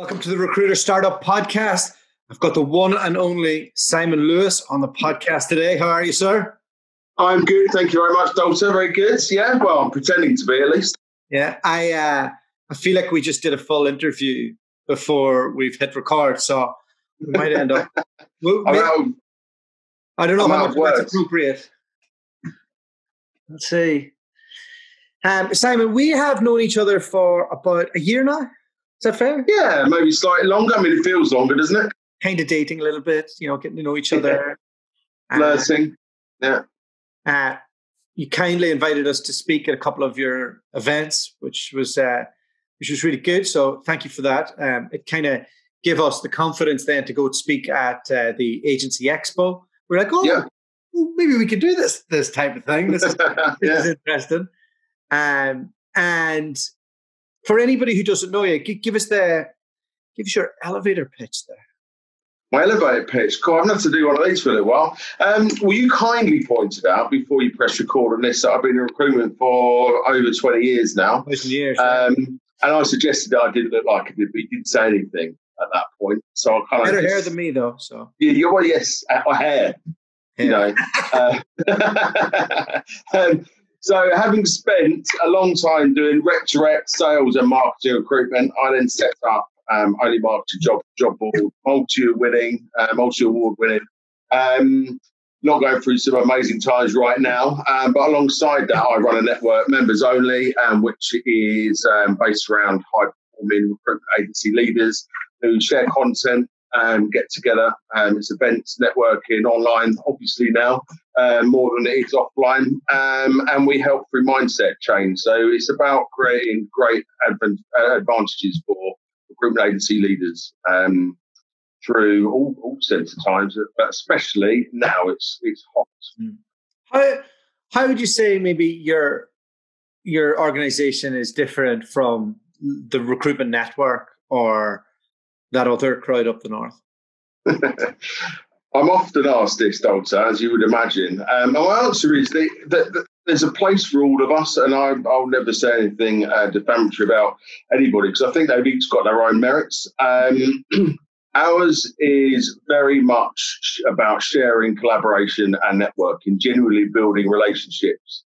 Welcome to the Recruiter Startup Podcast. I've got the one and only Simon Lewis on the podcast today. How are you, sir? I'm good. Thank you very much, Dualta. Very good. Yeah, well, I'm pretending to be at least. Yeah, I feel like we just did a full interview before we've hit record, so we might end up... I don't know how much that's appropriate. Let's see. Simon, we have known each other for about a year now. Is that fair? Yeah, maybe slightly longer. I mean, it feels longer, doesn't it? Kind of dating a little bit, getting to know each other. Flirting. Yeah. You kindly invited us to speak at a couple of your events, which was really good. So thank you for that. It kind of gave us the confidence then to go speak at the Agency Expo. We're like, well, maybe we could do this type of thing. This is, this is interesting. And for anybody who doesn't know you, give us your elevator pitch there. My elevator pitch. Cool. I'm going to have to do one of these for a little while. Well, you kindly pointed out before you press record on this that I've been in recruitment for over 20 years now. 20 years. And I suggested that I didn't look like it, but you didn't say anything at that point. So I kind of better hair than me, though. So yes, hair. You know. So having spent a long time doing rec sales and marketing recruitment, I then set up Only Marketing job board, multi-award winning. Not going through some amazing times right now, but alongside that, I run a network, members only, which is based around high-performing recruitment agency leaders who share content, get together. It's events, networking, online, obviously now, more than it is offline. And we help through mindset change. So it's about creating great advantages for recruitment agency leaders through all sense of times, but especially now it's hot. How would you say maybe your organization is different from the recruitment network or that other crowd up the north? I'm often asked this, Dualta, as you would imagine. My answer is that there's a place for all of us, and I'll never say anything defamatory about anybody because I think they've each got their own merits. Ours is very much about sharing, collaboration and networking, genuinely building relationships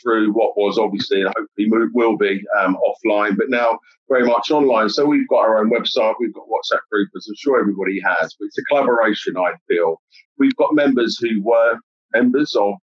through what was obviously and hopefully will be offline, but now very much online. So we've got our own website, we've got WhatsApp group, as I'm sure everybody has, but it's a collaboration, I feel. We've got members who were members of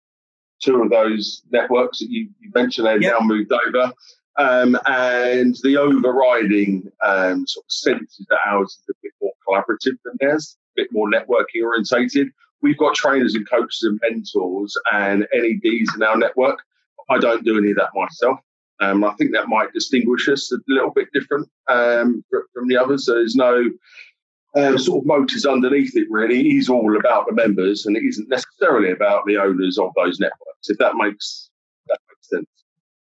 two of those networks that you mentioned. They've now moved over. And the overriding sort of sense is that ours is a bit more collaborative than theirs, a bit more networking orientated. We've got trainers and coaches and mentors and NEDs in our network. I don't do any of that myself. I think that might distinguish us a little bit different from the others. So there's no sort of motives underneath it, really. It is all about the members, and it isn't necessarily about the owners of those networks, if that makes sense.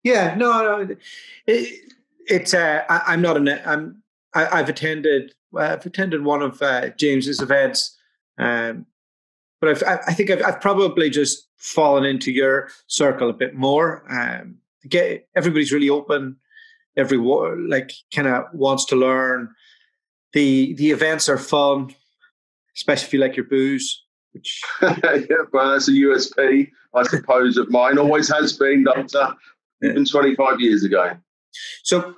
Yeah, no. I've attended one of James's events, but I think I've probably just fallen into your circle a bit more. Everybody's really open. Everyone kind of wants to learn. The events are fun, especially if you like your booze. Which well, that's a USP, I suppose, of mine. Always has been, Doctor. Even 25 years ago. So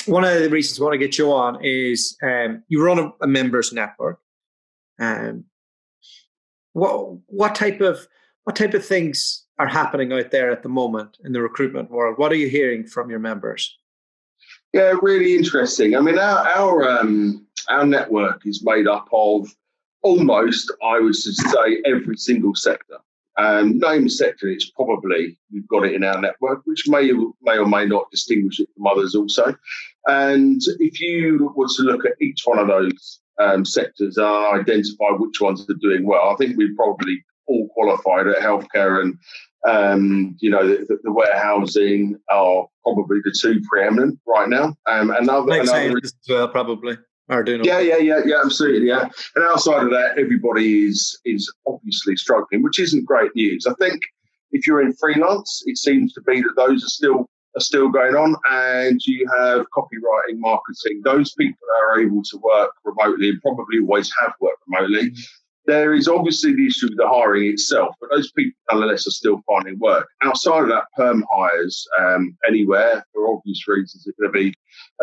one of the reasons I want to get you on is you run a members network. What type of things are happening out there at the moment in the recruitment world? What are you hearing from your members? Yeah, really interesting. I mean, our network is made up of almost, I would say, every single sector. Name a sector, it's probably we've got it in our network, which may or may not distinguish it from others also. And if you were to look at each one of those sectors and identify which ones are doing well, I think we've probably all qualified at healthcare and the warehousing are probably the two preeminent right now. Life sciences as well, probably. Yeah, absolutely, yeah. And outside of that, everybody is obviously struggling, which isn't great news. I think if you're in freelance, it seems to be that those are still are still going on, and you have copywriting, marketing. Those people are able to work remotely and probably always have worked remotely. There is obviously the issue with the hiring itself, but those people, nonetheless, are still finding work. Outside of that, perm hires anywhere, for obvious reasons, are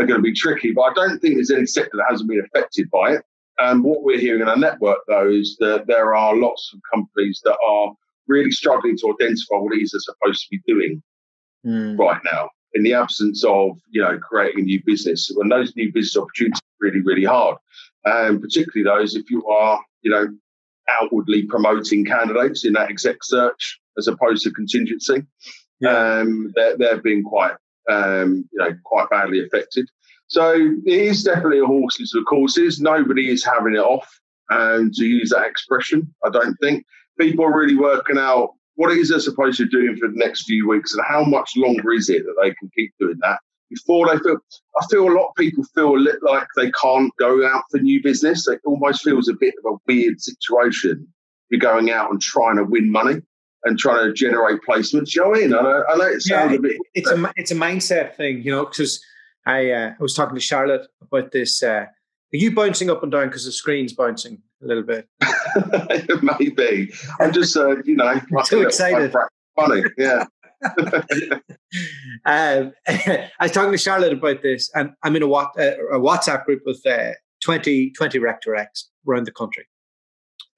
going to be tricky. But I don't think there's any sector that hasn't been affected by it. And what we're hearing in our network, though, is that there are lots of companies that are really struggling to identify what it is they're supposed to be doing right now, in the absence of, creating a new business. When those new business opportunities are really, really hard, and particularly those if you are, outwardly promoting candidates in that exec search as opposed to contingency. They're being quite badly affected. So it is definitely a horses for courses. Nobody is having it off, to use that expression. I don't think people are really working out what it is they're supposed to do for the next few weeks and how much longer is it that they can keep doing that before they feel. I feel a lot of people feel like they can't go out for new business. It almost feels a bit of a weird situation. You're going out and trying to win money and trying to generate placements. You know what I mean? I know it sounds a bit. It's a mindset thing, because I was talking to Charlotte about this. Are you bouncing up and down because the screen's bouncing a little bit? Maybe. I'm just, too excited. Funny, yeah. I was talking to Charlotte about this, and I'm in a WhatsApp group with 20 Rector X around the country.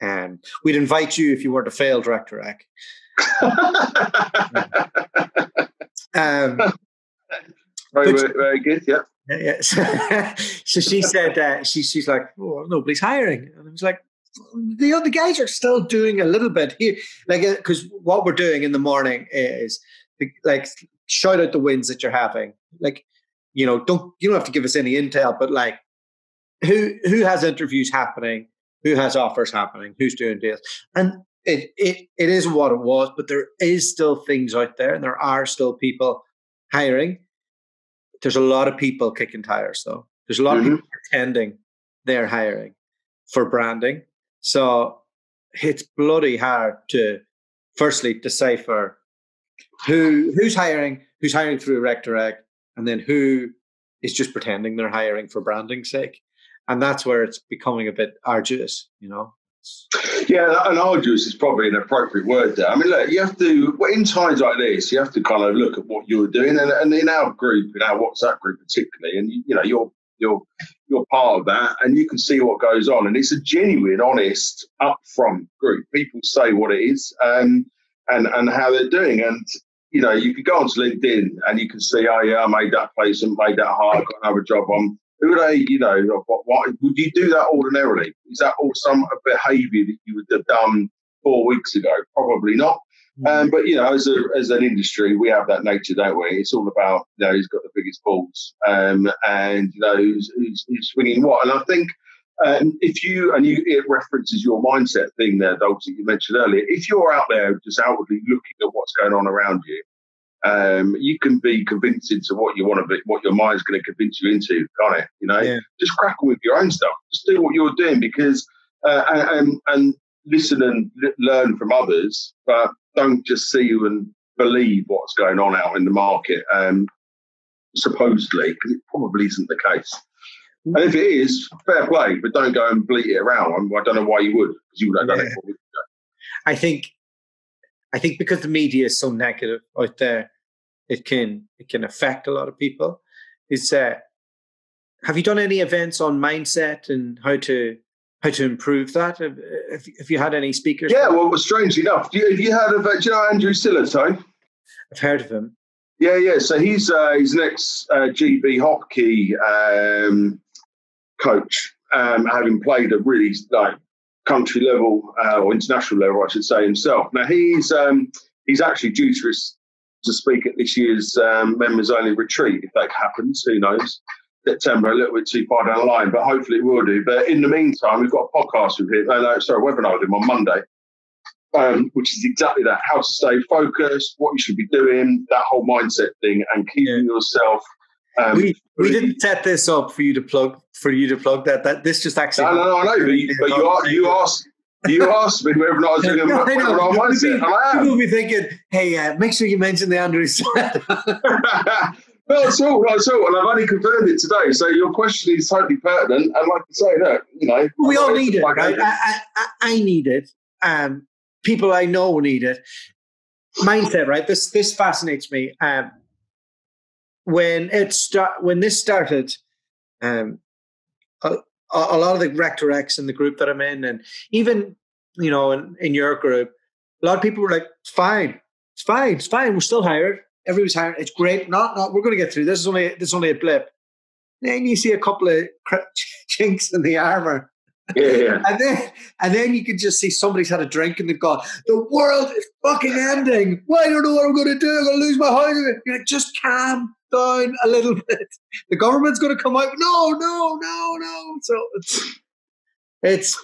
And we'd invite you if you weren't a failed Rector X. Very good, yeah. Yeah. So she said, she's like, oh, nobody's hiring. And I was like, the other guys are still doing a little bit here. Because what we're doing in the morning is shout out the wins that you're having. You don't have to give us any intel, but who has interviews happening, who has offers happening, who's doing deals. And it isn't what it was, but there is still things out there and there are still people hiring. There's a lot of people kicking tires, though. There's a lot of people pretending they're hiring for branding. So it's bloody hard to, firstly, decipher who's hiring through Rector Egg, and then who is just pretending they're hiring for branding's sake. And that's where it's becoming a bit arduous, Yeah, and arduous is probably an appropriate word there. I mean, look, you have to, in times like this, you have to kind of look at what you're doing. And in our group, in our WhatsApp group particularly, and you're part of that, and you can see what goes on. And it's a genuine, honest, upfront group. People say what it is and how they're doing. And, you can go onto LinkedIn and you can see, oh, yeah, I made that placement, made that hire, got another job on. Who are they, what would you do that ordinarily? Is that all some behaviour that you would have done 4 weeks ago? Probably not. But, as an industry, we have that nature, don't we? It's all about, who's got the biggest balls and, who's swinging what. And I think it references your mindset thing there, Dalton, you mentioned earlier. If you're out there just outwardly looking at what's going on around you, you can be convinced into what you want to be, what your mind's going to convince you into, can't it? Just crack on with your own stuff. Just do what you're doing because, and listen and learn from others, but don't just see and believe what's going on out in the market. Supposedly, because it probably isn't the case. And if it is, fair play, but don't go and bleat it around. I don't know why you would, because you would have done it 4 weeks ago. I think because the media is so negative out there, it can affect a lot of people. Have you done any events on mindset and how to improve that? Have you had any speakers? Yeah, well, strangely enough, have you heard of do you know Andrew Sillitoe? I've heard of him. Yeah. So he's an ex-GB hockey coach, having played a really country level or international level, I should say, himself. Now he's actually due to speak at this year's members only retreat. If that happens, who knows? September, a little bit too far down the line, but hopefully it will do. But in the meantime, we've got a podcast with him. Webinar with him on Monday, which is exactly that: how to stay focused, what you should be doing, that whole mindset thing, and keeping yourself. We didn't set this up for you to plug that. That this just actually. No, I know. But you asked. You asked me whether or not I was doing a webinar mindset, and I am. People will be thinking, hey, make sure you mention the Andrew Sled. Not at all, not at all. And I've only confirmed it today. So your question is totally pertinent. And like I say, look, we all need it, right? I need it. People I know need it. Mindset, right? This fascinates me. When this started, a lot of the Rectorex in the group that I'm in, and even in your group, a lot of people were like, "It's fine. We're still hired. Everybody's hired. It's great. Not. We're going to get through. This is only a blip." Then you see a couple of chinks in the armor. Yeah. And then you can just see somebody's had a drink and they've gone, "The world is fucking ending. Well, I don't know what I'm going to do. I'm going to lose my house." You're like, just calm down a little bit. The government's going to come out. No. So it's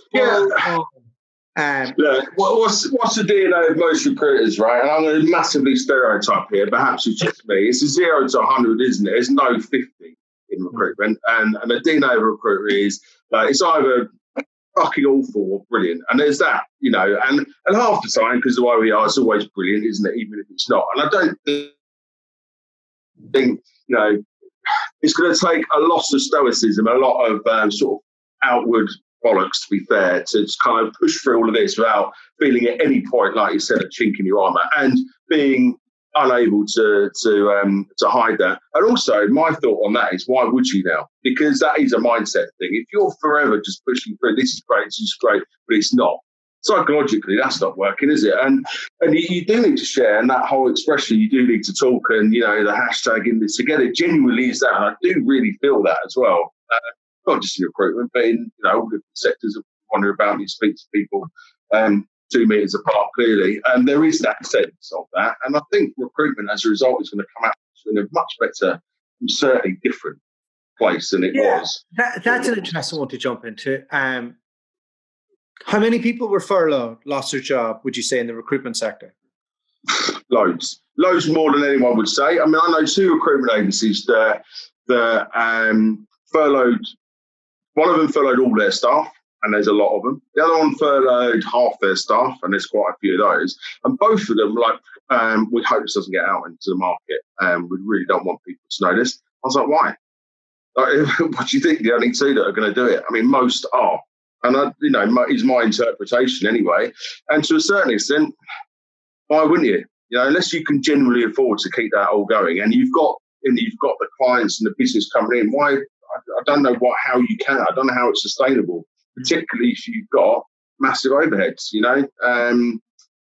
look, what's the DNA of most recruiters, right? And I'm going to massively stereotype here. Perhaps it's just me. It's a 0 to 100, isn't it? There's no 50 in recruitment, and the DNA of a recruiter is it's either fucking awful or brilliant, and there's that, and half the time, because the way we are, it's always brilliant, isn't it? Even if it's not. And I don't think it's going to take a lot of stoicism, a lot of sort of outward bollocks, to be fair, to just kind of push through all of this without feeling at any point, like you said, a chink in your armour, and being unable to hide that. And also, my thought on that is, why would you now? Because that is a mindset thing. If you're forever just pushing through, this is great, but it's not. Psychologically, that's not working, is it? And you do need to share, and that whole expression, you do need to talk, and the hashtag in this together genuinely is that. And I do really feel that as well. Not just in recruitment, but in all different sectors. Of wander about, you speak to people 2 meters apart, clearly, and there is that sense of that. And I think recruitment, as a result, is going to come out in a much better, certainly different place than it was. That's an interesting one to jump into. How many people were furloughed, lost their job, would you say, in the recruitment sector? Loads more than anyone would say. I mean, I know 2 recruitment agencies that furloughed. One of them furloughed all their staff, and there's a lot of them. The other one furloughed half their staff, and there's quite a few of those. And both of them were like, we hope this doesn't get out into the market. We really don't want people to know this. I was like, why? What do you think? The only 2 that are going to do it? I mean, most are. And, is my interpretation anyway. And to a certain extent, why wouldn't you? Unless you can genuinely afford to keep that all going, and you've got the clients and the business coming in, why? I don't know how you can. I don't know how it's sustainable, particularly if you've got massive overheads,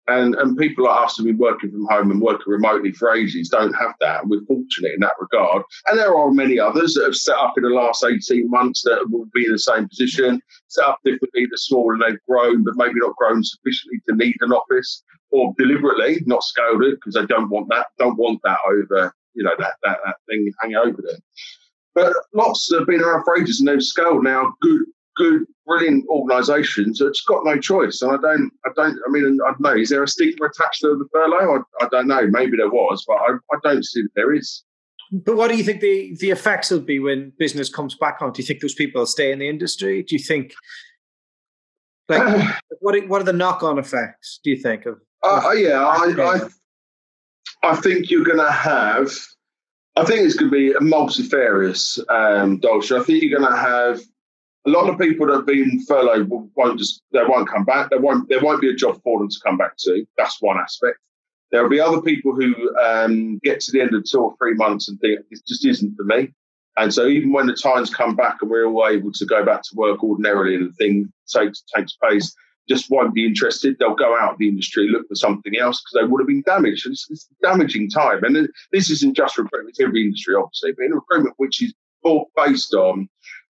and people like us who've been working from home and working remotely for ages don't have that. And we're fortunate in that regard. And there are many others that have set up in the last 18 months that will be in the same position, set up differently, they're small and they've grown, but maybe not grown sufficiently to need an office, or deliberately not scaled it because they don't want that over, that thing hanging over them. But lots have been around for ages, and they've scaled now good, brilliant organisations. So it's got no choice. And I don't know. Is there a stigma attached to the furlough? I don't know. Maybe there was, but I don't see that there is. But what do you think the effects will be when business comes back on? Do you think those people will stay in the industry? Do you think, what are the knock-on effects, do you think? I think you're going to have. I think it's going to be a multifarious, Dolce. I think you're going to have a lot of people that have been furloughed won't come back. There won't be a job for them to come back to. That's one aspect. There will be other people who get to the end of 2 or 3 months and think this just isn't for me. And so even when the times come back and we're all able to go back to work ordinarily and the thing takes place, just won't be interested. They'll go out of the industry, look for something else because they would have been damaged. And it's a damaging time. And this isn't just recruitment, it's every industry, obviously, but in recruitment, which is all based on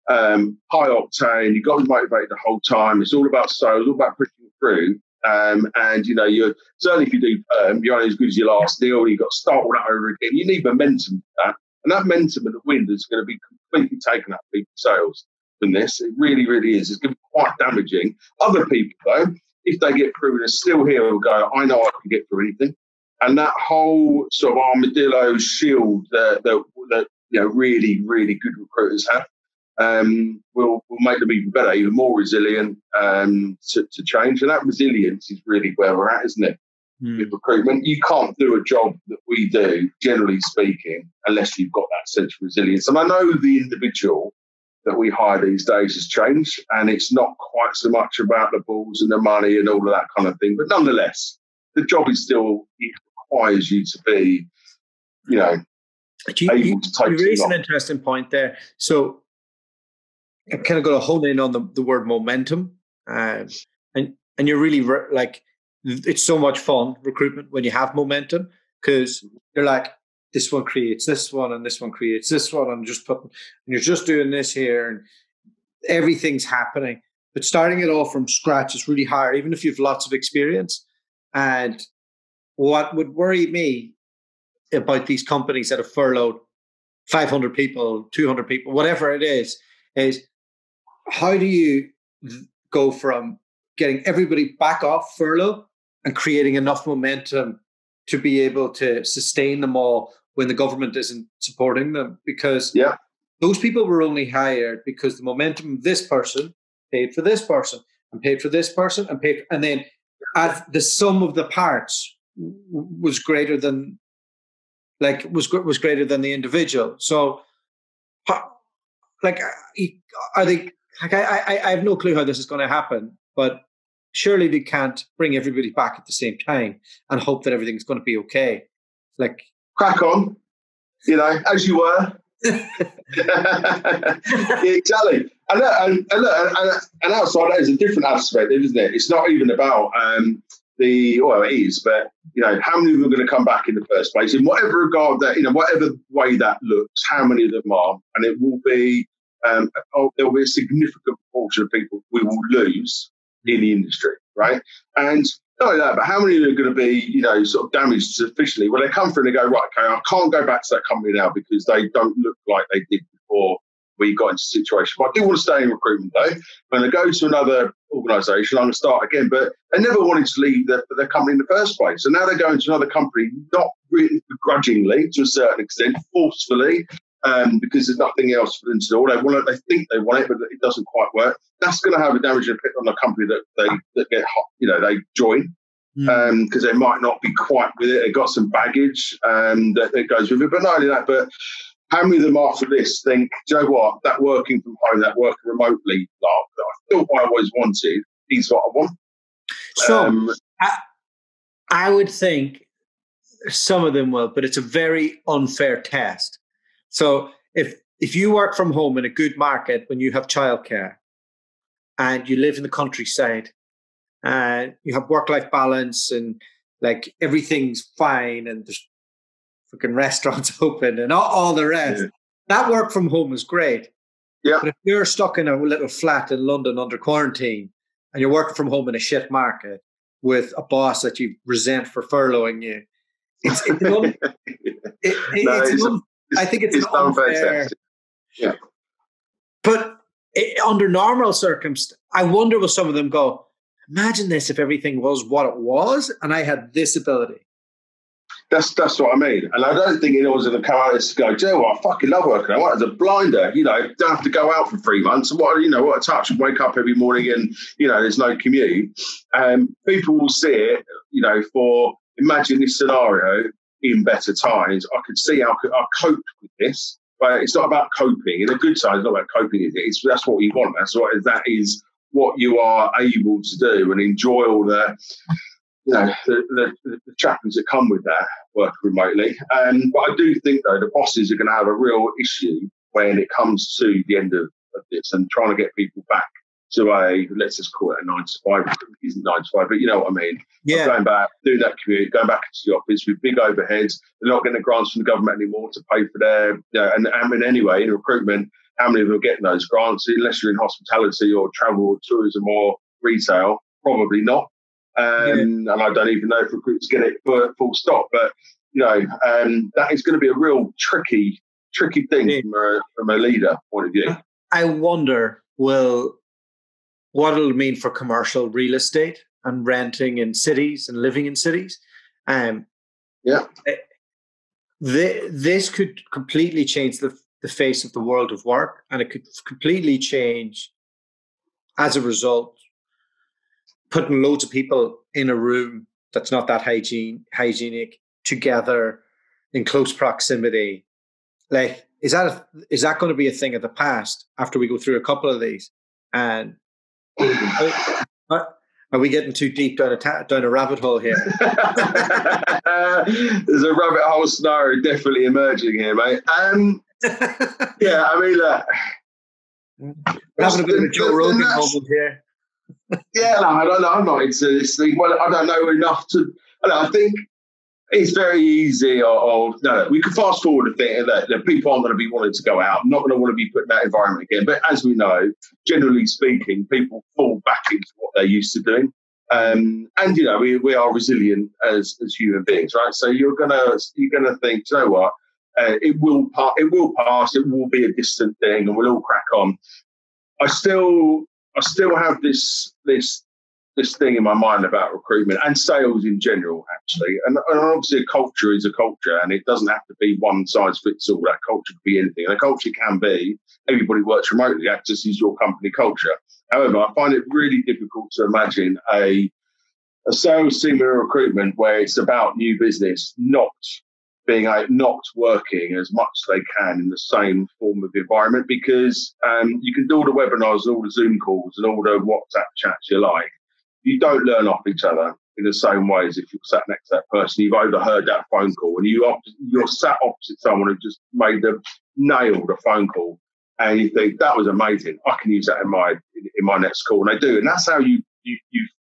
high octane, you've got to be motivated the whole time. It's all about sales, all about pushing through. And you're certainly, if you do you're only as good as your last deal. You've got to start all that over again. You need momentum for that. And that momentum and the wind is going to be completely taken up people's sales from this. It really, really is. It's going to be quite damaging. Other people, though, if they get through and are still here, will go, I know I can get through anything. And that whole sort of armadillo shield that really, really good recruiters have, will make them even better, even more resilient to change. And that resilience is really where we're at, isn't it? With recruitment, you can't do a job that we do, generally speaking, unless you've got that sense of resilience. And I know the individual that we hire these days has changed, and it's not quite so much about the balls and the money and all of that kind of thing. But nonetheless, the job is still, it requires you to be, able to take you raise an interesting point there. So I'm kind of going to hone in on the word momentum, and you're really it's so much fun, recruitment, when you have momentum, because you're like, this one creates this one and this one creates this one, and you're just doing this here and everything's happening. But starting it all from scratch is really hard, even if you have lots of experience. And what would worry me about these companies that have furloughed 500 people, 200 people, whatever it is how do you go from getting everybody back off furlough and creating enough momentum to be able to sustain them all when the government isn't supporting them? Because those people were only hired because the momentum of this person paid for this person and paid for this person and then the sum of the parts was greater than was greater than the individual. So are they? I have no clue how this is going to happen, but surely they can't bring everybody back at the same time and hope that everything's going to be okay. Crack on, as you were. Exactly. And outside that is a different aspect, isn't it? It's not even about it is, but how many of them are going to come back in the first place? In whatever regard that, whatever way that looks, how many of them are, and it will be. There will be a significant proportion of people we will lose in the industry, right? And not only that, but how many are going to be, sort of damaged sufficiently? Well, they come through and they go, right, okay, I can't go back to that company now because they don't look like they did before we got into the situation. But I do want to stay in recruitment, though. When I go to another organisation, I'm going to start again. But they never wanted to leave their company in the first place. And now they're going to another company, not really begrudgingly, to a certain extent, forcefully, because there's nothing else for them to do. They think they want it, but it doesn't quite work. That's going to have a damaging effect on the company that they join, because they might not be quite with it. They've got some baggage that goes with it. But not only that, but how many of them after this think, do you know what, that working from home, that working remotely, that I thought I always wanted, is what I want? So I would think some of them will, but it's a very unfair test. So if you work from home in a good market when you have childcare and you live in the countryside and you have work-life balance and everything's fine and there's fucking restaurants open and all the rest, that work from home is great. Yeah. But if you're stuck in a little flat in London under quarantine and you're working from home in a shit market with a boss that you resent for furloughing you, I think it's an unfair. Yeah. But under normal circumstances, I wonder will some of them go, imagine this if everything was what it was and I had this ability. That's what I mean. And I don't think anyone's going to come out and go, Joe, I fucking love working. I want as a blinder, don't have to go out for 3 months. And what a touch and wake up every morning and, there's no commute. People will see it, imagine this scenario in better times. I could see how I coped with this, but it's not about coping. In a good time, it's not about coping. That's what you want. That is what you are able to do and enjoy all the trappings that come with that work remotely. But I do think, though, the bosses are going to have a real issue when it comes to the end of this and trying to get people back to let's just call it a 9 to 5. It isn't 9 to 5, but you know what I mean. Yeah. Going back, doing that commute, going back into the office with big overheads. They're not getting the grants from the government anymore to pay for their, and anyway, in recruitment, how many of them are getting those grants? Unless you're in hospitality or travel or tourism or retail, probably not. And I don't even know if recruiters get it full stop. But, that is going to be a real tricky thing from a leader point of view. I wonder, what it'll mean for commercial real estate and renting in cities and living in cities. This could completely change the the face of the world of work, and it could completely change as a result. Putting loads of people in a room that's not that hygienic together in close proximity, like is that going to be a thing of the past after we go through a couple of these? And are we getting too deep down a rabbit hole here? There's a rabbit hole scenario definitely emerging here, mate. Yeah, I mean, we're having a bit of a Joe Rogan moment here. Yeah, no, I don't know. I'm not into this thing. Well, I don't know enough to. I think it's very easy. No, we could fast forward a thing that people aren't going to be wanting to go out. Not going to want to be put in that environment again. But as we know, generally speaking, people fall back into what they're used to doing. And we are resilient as human beings, right? So you're gonna think, you know what? It will pass. It will be a distant thing, and we'll all crack on. I still have this thing in my mind about recruitment and sales in general, actually. And obviously a culture is a culture, and it doesn't have to be one size fits all. That culture could be anything. And a culture can be everybody works remotely. That just is your company culture. However, I find it really difficult to imagine a sales team in recruitment where it's about new business not working as much as they can in the same form of environment, because you can do all the webinars and all the Zoom calls and all the WhatsApp chats you like. You don't learn off each other in the same way as if you're sat next to that person. You've overheard that phone call, and you're sat opposite someone who just nailed a phone call, and you think that was amazing. I can use that in my next call, and they do. And that's how you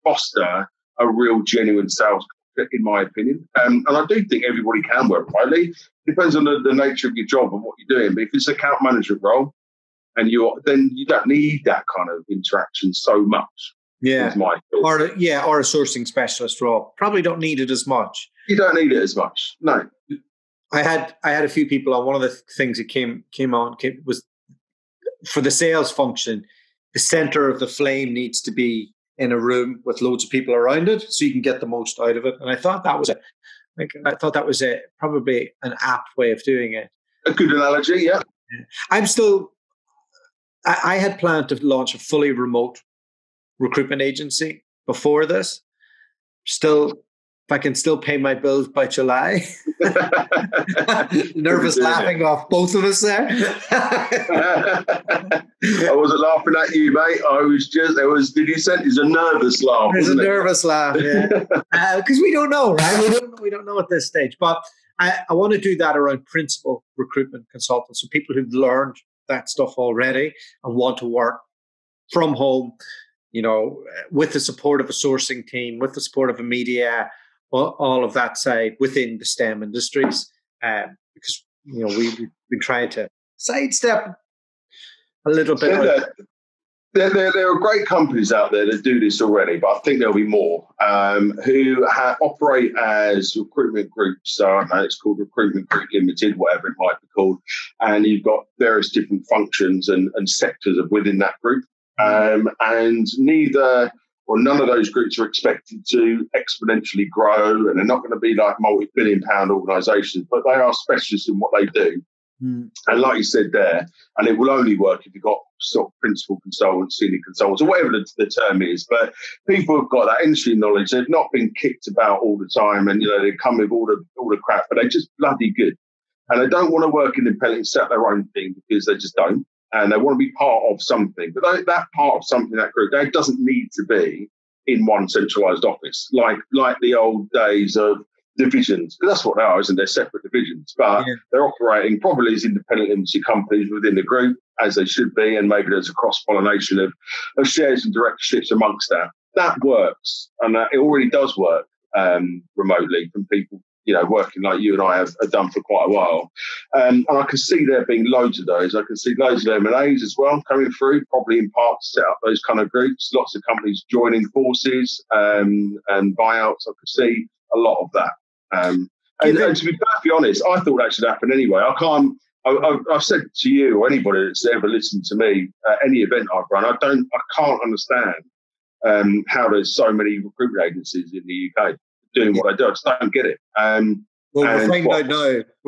foster a real genuine sales, in my opinion. And I do think everybody can work remotely. Depends on the nature of your job and what you're doing. But if it's an account management role, then you don't need that kind of interaction so much. Yeah, or a sourcing specialist role. Probably don't need it as much. You don't need it as much. No. I had a few people on. One of the things that came was for the sales function. The center of the flame needs to be in a room with loads of people around it, so you can get the most out of it. And I thought that was probably an apt way of doing it. A good analogy, yeah. I had planned to launch a fully remote recruitment agency before this. Still, if I can still pay my bills by July. Nervous laughing off both of us there. I wasn't laughing at you, mate. Did you say it's a nervous laugh? There's a nervous laugh, yeah. Because we don't know, right? We don't know at this stage. But I want to do that around principal recruitment consultants. So people who've learned that stuff already and want to work from home, with the support of a sourcing team, with the support of a media, all of that side within the STEM industries, because we've been trying to sidestep a little bit. There are great companies out there that do this already, but I think there'll be more who operate as recruitment groups. So I don't know, it's called Recruitment Group Limited, whatever it might be called, and you've got various different functions and sectors within that group, and none of those groups are expected to exponentially grow, and they're not going to be like multi-billion-pound organisations, but they are specialists in what they do. And like you said there, and it will only work if you've got sort of principal consultants, senior consultants, or whatever the term is. But people have got that industry knowledge. They've not been kicked about all the time, and they come with all the crap, but they're just bloody good. And they don't want to work independently, set their own thing, because they just don't. And they want to be part of something. But that part of something, that group, that doesn't need to be in one centralised office, like the old days of divisions. Because that's what they are, isn't they? Separate divisions. But they're operating probably as independent limited companies within the group, as they should be. And maybe there's a cross-pollination of shares and directorships amongst that. That works. And it already does work remotely from people working like you and I have done for quite a while. And I can see there being loads of those. I can see loads of M&As as well coming through, probably in part to set up those kind of groups. Lots of companies joining forces and buyouts. I could see a lot of that. And to be perfectly honest, I thought that should happen anyway. I've said to you or anybody that's ever listened to me at any event I've run, I can't understand how there's so many recruitment agencies in the UK doing what I do. I just don't get it. We're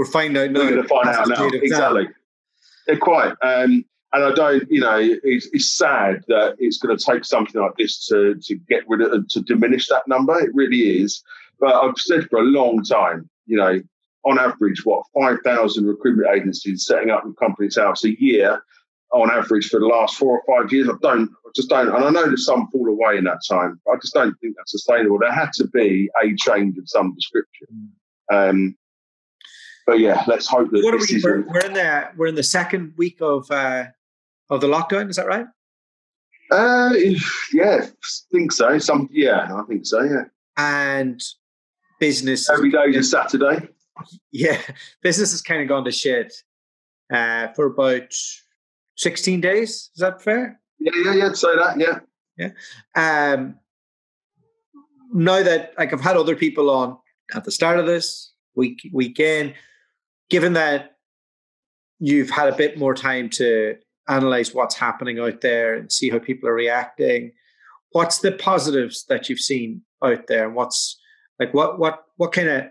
finding out now. We're going to find out now. Exactly. Yeah, quite. And I don't, it's sad that it's going to take something like this to get rid of, to diminish that number. It really is. But I've said for a long time, on average, 5,000 recruitment agencies setting up with Companies House a year on average for the last 4 or 5 years. I just don't. And I know there's some fall away in that time. I just don't think that's sustainable. There had to be a change of some description. But yeah, let's hope that we're in the second week of the lockdown. Is that right? Yeah, I think so. I think so. Yeah. And business every day is Saturday. Yeah, business has kind of gone to shit for about 16 days. Is that fair? Yeah. I'd say that. Yeah. Now that I've had other people on at the start of this weekend, given that you've had a bit more time to analyze what's happening out there and see how people are reacting, what's the positives that you've seen out there, and what's what kind of,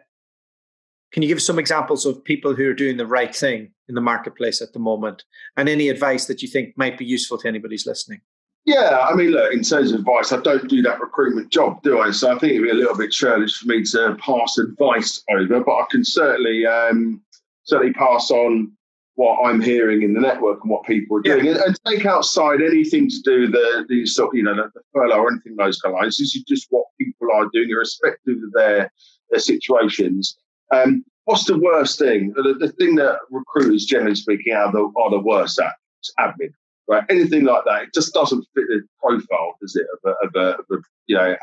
can you give some examples of people who are doing the right thing in the marketplace at the moment, and any advice that you think might be useful to anybody who's listening? Yeah, I mean, look, in terms of advice, I don't do that recruitment job, do I? So I think it'd be a little bit churlish for me to pass advice over, but I can certainly pass on what I'm hearing in the network and what people are doing, and take outside anything to do the furlough or anything along those kind of lines. This is just what people are doing, irrespective of their situations. What's the worst thing? The thing that recruiters, generally speaking, are the worst at? It's admin. Right, anything like that, it just doesn't fit the profile, does it, of a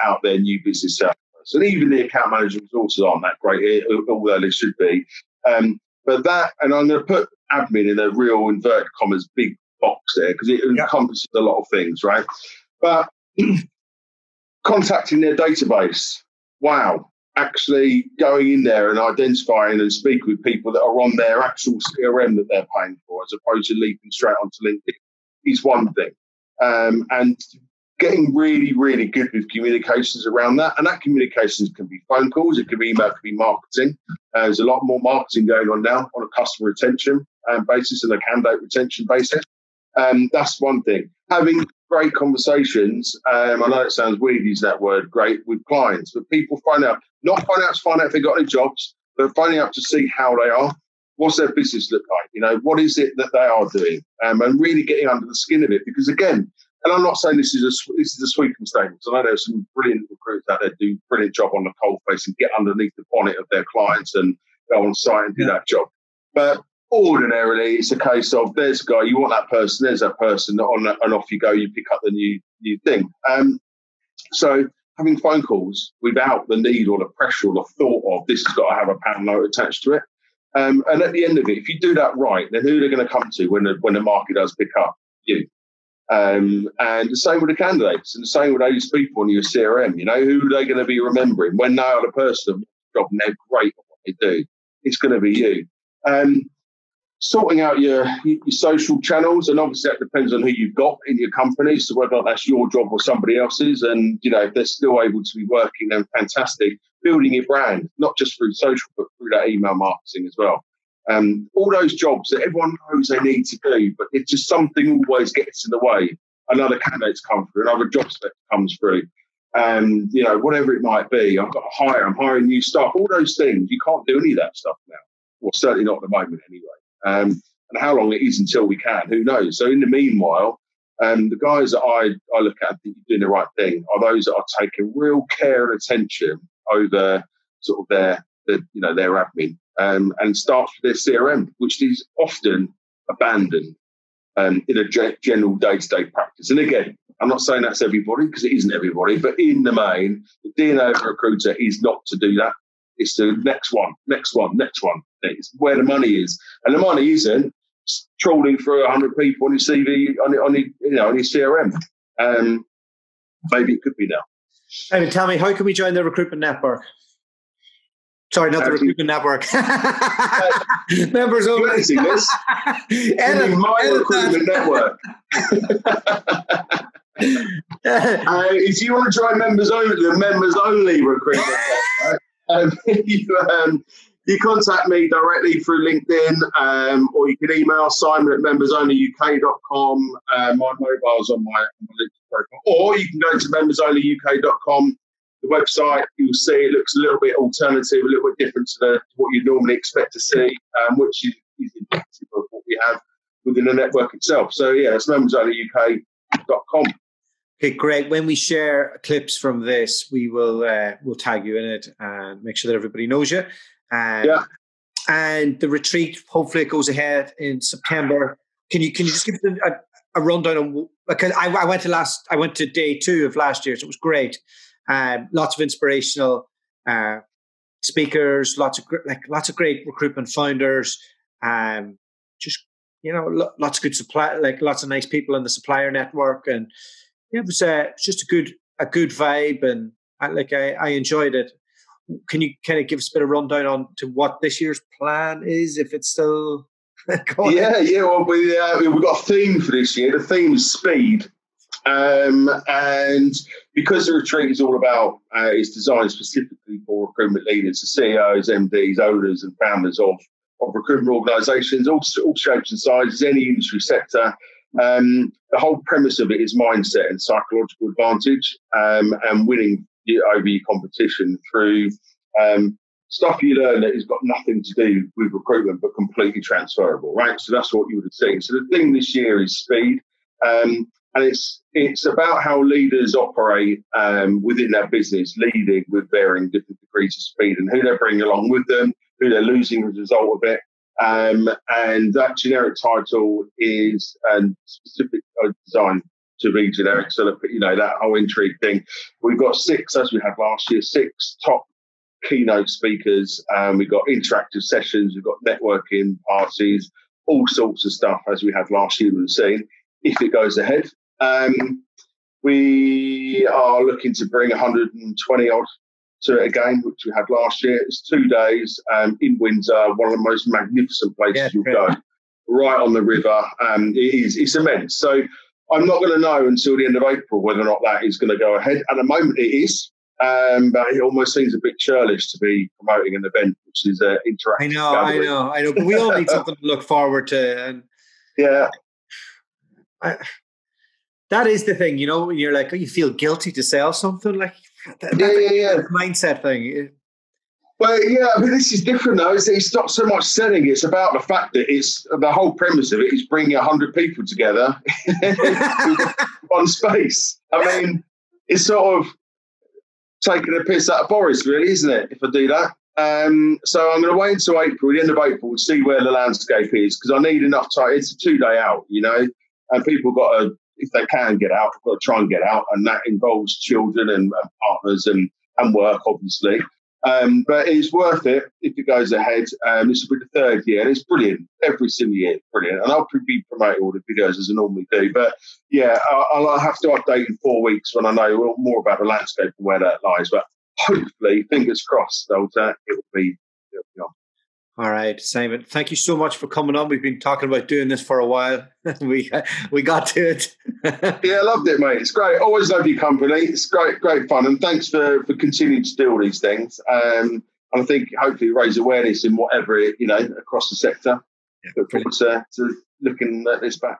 out there new business salesperson. Even the account management resources aren't that great, although they should be. But that, and I'm going to put admin in a real inverted commas big box there, because it encompasses a lot of things, right? But contacting their database, wow. Actually going in there and identifying and speaking with people that are on their actual CRM that they're paying for, as opposed to leaping straight onto LinkedIn, is one thing. And getting really, really good with communications around that. And that communications can be phone calls, it can be email, it can be marketing. There's a lot more marketing going on now on a customer retention basis and a candidate retention basis. That's one thing. Having great conversations, I know it sounds weird using that word, great, with clients, but people find out if they've got any jobs, but finding out to see how they are. What's their business look like? What is it that they are doing? And really getting under the skin of it. Because again, and I'm not saying this is a sweeping statement. I know there's some brilliant recruiters out there do a brilliant job on the coalface and get underneath the bonnet of their clients and go on site and do that job. But ordinarily, it's a case of there's a guy, you want that person, there's that person, and off you go, you pick up the new thing. So having phone calls without the need or the pressure or the thought of this has got to have a pound note attached to it. And at the end of it, if you do that right, then who are they going to come to when the market does pick up? You. And the same with the candidates, and the same with those people in your CRM. Who are they going to be remembering when they are the person of the job and they're great at what they do? It's going to be you. Sorting out your social channels, and obviously that depends on who you've got in your company, so whether or not that's your job or somebody else's, and if they're still able to be working, then fantastic. Building your brand, not just through social, but through that email marketing as well. All those jobs that everyone knows they need to do, but it's just something always gets in the way. Another candidate's come through, another job spec comes through, and whatever it might be, I've got to hire, I'm hiring new staff, all those things. You can't do any of that stuff now, or certainly not at the moment anyway. And how long it is until we can, who knows? So in the meanwhile, the guys that I look at and think you're doing the right thing are those that are taking real care and attention over sort of their admin, and starts with their CRM, which is often abandoned in a general day-to-day practice. And again, I'm not saying that's everybody, because it isn't everybody, but in the main, the DNA of a recruiter is not to do that. It's the next one. It's where the money is. And the money isn't trawling through 100 people on your CV, on your CRM. Maybe it could be now. David, tell me, how can we join the recruitment network? Sorry, not the recruitment network. Members only. Edit my recruitment network. If you want to join members only, the members only recruitment network, You contact me directly through LinkedIn, or you can email simon@membersonlyuk.com. My mobile's on my LinkedIn profile. Or you can go to membersonlyuk.com. The website, you'll see it looks a little bit alternative, a little bit different to what you normally expect to see, which is indicative of what we have within the network itself. So, yeah, it's membersonlyuk.com. Okay, great. When we share clips from this, we'll tag you in it and make sure that everybody knows you. And the retreat, hopefully it goes ahead in September. Can you just give us a rundown on, because I went to day 2 of last year, so it was great. Lots of inspirational speakers, lots of great recruitment founders, just lots of good supply, lots of nice people in the supplier network, and it was just a good vibe, and I enjoyed it. Can you kind of give us a bit of rundown on to what this year's plan is, if it's still going? Yeah. Well, we've got a theme for this year. The theme is speed, and because the retreat is all about, it's designed specifically for recruitment leaders, the CEOs, MDs, owners, and founders of recruitment organisations, all shapes and sizes, any industry sector. The whole premise of it is mindset and psychological advantage, and winning over your competition through stuff you learn that has got nothing to do with recruitment but completely transferable, right? So that's what you would have seen. So the thing this year is speed, and it's about how leaders operate within their business, leading with varying different degrees of speed, and who they're bringing along with them, who they're losing as a result of it. And that generic title is specific designed to be generic, so that that whole intrigue thing. We've got 6, as we had last year, 6 top keynote speakers. We've got interactive sessions, we've got networking parties, all sorts of stuff, as we had last year. We've seen, if it goes ahead, we are looking to bring 120 odd to it again, which we had last year. It's 2 days in Windsor, one of the most magnificent places you'll go, right on the river. It's immense. So I'm not going to know until the end of April whether or not that is going to go ahead. At the moment, it is, but it almost seems a bit churlish to be promoting an event which is interactive. I know. But we all need something to look forward to. And that is the thing, when you're like, you feel guilty to sell something, like that's a mindset thing. Well, this is different though. It's not so much selling. It's about the fact that it's the whole premise of it is bringing 100 people together in one space. I mean, it's sort of taking a piss out of Boris, really, isn't it? If I do that. So I'm going to wait until April, the end of April, and see where the landscape is, because I need enough time. It's a 2-day out, and people got to, if they can get out, got to try and get out, and that involves children and partners and work, obviously. But it's worth it if it goes ahead. This will be the 3rd year, and it's brilliant. Every single year, it's brilliant. And I'll be promoting all the videos as I normally do. But I'll have to update in 4 weeks when I know more about the landscape and where that lies. But hopefully, fingers crossed, it will be on. All right, Simon, thank you so much for coming on. We've been talking about doing this for a while. we got to it. Yeah, I loved it, mate. It's great. Always love your company. It's great fun. And thanks for continuing to do all these things. And I think hopefully raise awareness in whatever, across the sector. Look forward to looking at this back.